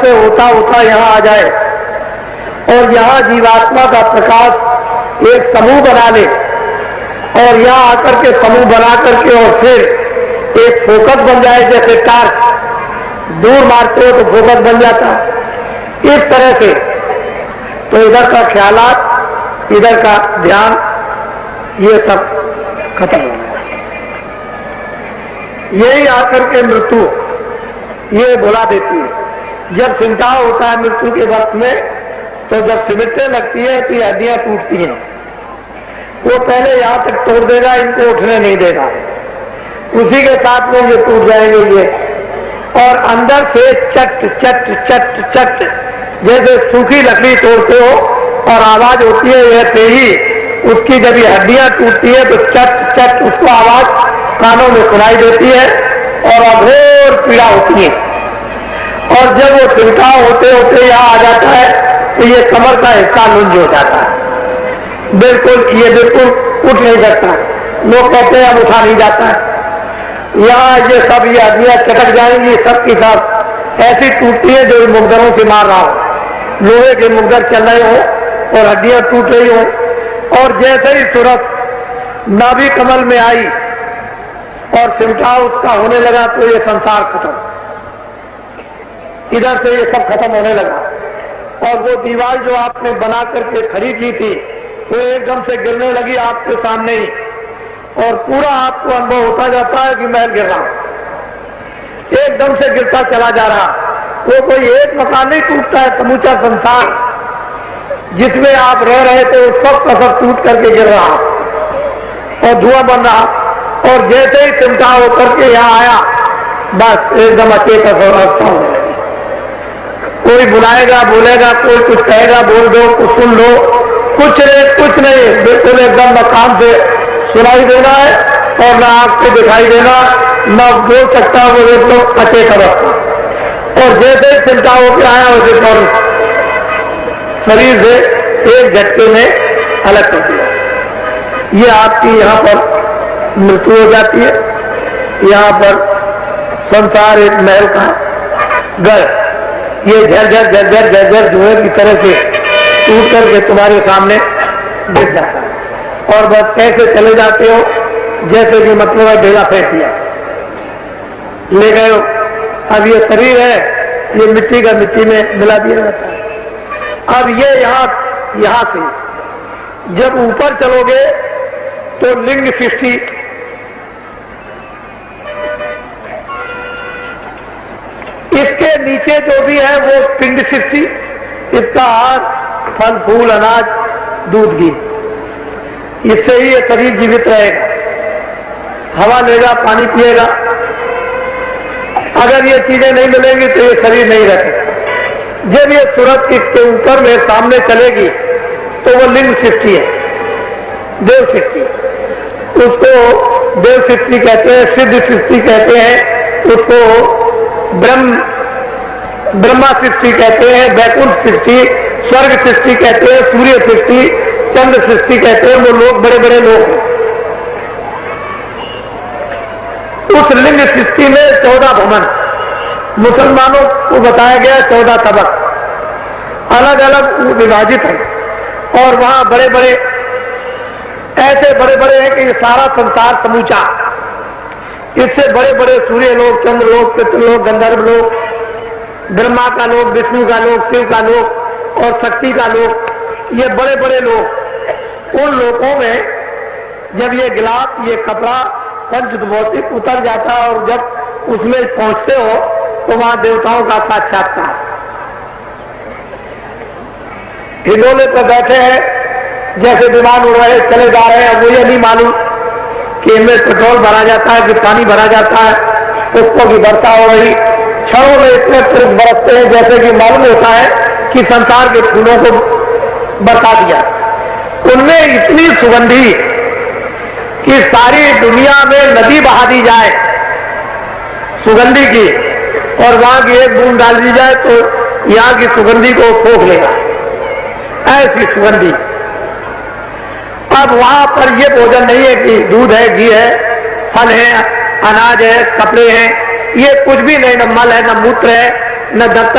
से होता होता यहाँ आ जाए और यहाँ जीवात्मा का प्रकाश एक समूह बना ले और यहाँ आकर के समूह बना करके और फिर एक फोकस बन जाए, जैसे टार्च दूर मारते हो तो फोकस बन जाता है, इस तरह से तो इधर का ख्यालात, इधर का ध्यान, ये सब खत्म हो गया। यही आकर के मृत्यु ये बुला देती है। जब सिमटाव होता है मृत्यु के वक्त में, तो जब सिमटने लगती है तो ये हड्डियां टूटती हैं। वो पहले यहां तक तोड़ देगा, इनको उठने नहीं देगा, उसी के साथ में ये टूट जाएंगे ये, और अंदर से चट चट चट चट जैसे सूखी लकड़ी तोड़ते हो और आवाज होती है, ऐसे ही उसकी जब ये हड्डियां टूटती है तो चट चट उसको आवाज कानों में सुनाई देती है और अघोर पीड़ा होती है। और जब वो छिड़काव होते होते यहाँ आ जाता है तो ये कमर का हिस्सा लुंज हो जाता है, ये बिल्कुल उठ नहीं सकता। लोग कहते हैं अब उठा नहीं जाता है। यहाँ ये सब ये हड्डियां चटक जाएंगी, सब की सब ऐसी टूटती है जो मुकदरों से मार रहा हो, लोहे के मुकदर चल रहे हो और हड्डियां टूट रही हो। और जैसे ही सूरत नाभि कमल में आई और सिमटाव उसका होने लगा तो ये संसार खत्म, इधर से ये सब खत्म होने लगा। और वो दीवार जो आपने बना करके खड़ी की थी वो एकदम से गिरने लगी आपके सामने ही, और पूरा आपको अनुभव होता जाता है कि महल गिर रहा, एकदम से गिरता चला जा रहा। वो कोई एक मकान नहीं टूटता है, समूचा संसार जिसमें आप रह रहे थे वो सब का सब टूट करके गिर रहा और धुआं बन रहा। और जैसे ही चिमटा होकर के यहाँ आया, बस एकदम अचेतन अवस्था हो गई। कोई बुलाएगा, बोलेगा, कोई कुछ कहेगा, बोल दो, कुछ सुन लो, कुछ नहीं, बिल्कुल एकदम मकान से सुनाई देना है और न आंख से दिखाई देना, न बोल सकता वो एकदम अचेतन अवस्था। और जैसे ही चिमटा होकर आया उसे फौरन शरीर से एक झटके में अलग कर दिया। ये आपकी यहाँ पर मृत्यु हो जाती है। यहाँ पर संसार एक महल का घर, ये झरझर झरझर झरझर जुए की तरह से टूट करके तुम्हारे सामने गिर जाता है और बस कैसे चले जाते हो, जैसे कि मतलब ढेला फेंक दिया, ले गए हो। अब ये शरीर है, ये मिट्टी का मिट्टी में मिला दिया जाता है। अब ये यहां से जब ऊपर चलोगे तो लिंग सृष्टि, इसके नीचे जो भी है वो पिंड सृष्टि, इसका आहार फल फूल अनाज दूध घी, इससे ही ये शरीर जीवित रहेगा, हवा लेगा, पानी पिएगा। अगर ये चीजें नहीं मिलेंगी तो ये शरीर नहीं रहेगा। जब ये सूरत इसके ऊपर में सामने चलेगी तो वो लिंग सृष्टि है, देव सृष्टि, उसको देव सृष्टि कहते हैं, सिद्ध सृष्टि कहते हैं, उसको ब्रह्मा सृष्टि कहते हैं, वैकुंठ सृष्टि, स्वर्ग सृष्टि कहते हैं, सूर्य सृष्टि, चंद्र सृष्टि कहते हैं। वो लोग बड़े बड़े लोग हैं। उस लिंग सृष्टि में 14 भवन मुसलमानों को बताया गया, 14 तबक अलग अलग विभाजित है। और वहां बड़े बड़े ऐसे बड़े बड़े हैं कि ये सारा संसार समूचा, इससे बड़े बड़े सूर्य लोग, चंद्र लोग, पितृ लोग, गंधर्व लोग, ब्रह्मा का लोग, विष्णु का लोग, शिव का लोग और शक्ति का लोग, ये बड़े बड़े लोग। उन लोगों में जब ये गिलास, ये कपड़ा पंच भौतिक उतर जाता है और जब उसमें पहुंचते हो तो वहां देवताओं का साक्षात्कार। हिंडोले पर बैठे हैं, जैसे विमान उड़ रहे चले जा रहे हैं, वो ये नहीं मालूम कि इनमें पेट्रोल भरा जाता है कि पानी भरा जाता है, पुष्पों की वर्षा हो रही, क्षणों में इतने पुष्प बरसते हैं जैसे कि मालूम होता है कि संसार के फूलों को बरसा दिया। उनमें इतनी सुगंधी कि सारी दुनिया में नदी बहा दी जाए सुगंधी की, और वहां की एक बूंद डाल दी जाए तो यहां की सुगंधी को सोख लेगा, ऐसी सुगंधी। अब वहां पर ये भोजन नहीं है कि दूध है, घी है, फल है, अनाज है, कपड़े हैं, ये कुछ भी नहीं, न मल है, न मूत्र है, न दफ्तर